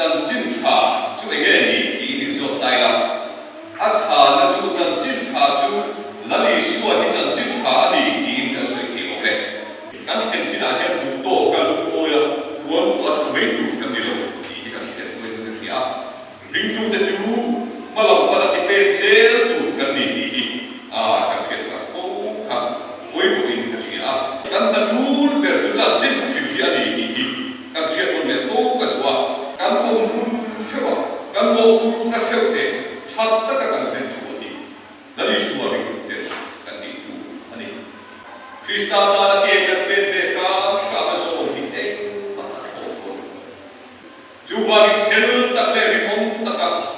chân chim trà chú ấy nghe đi rồi tay là trà là chú chân chim trà chú là lý xua thì chân chim trà đi cái sự kỳ lạ đấy cái hiện chỉ là hiện đủ tổ cái đủ mồi à muốn có chú mấy đủ cái này rồi thì cái chuyện của mình cái gì ring tu để chú mà lòng bắt được cái chế đủ cái này cái chuyện là không khác với mình cái gì cái ta chú về chú chân chim trà chú đi cái chuyện của mình không cần quá cái ông chưa cái ông cái chuyện đấy chắc tất cả các bên chú đi là lý xua thì cái này đủ anh ấy Krista ta kia cái bên về khác sao mà số hình ấy tất cả khổ chú ba đi theo tất cả những mong tất cả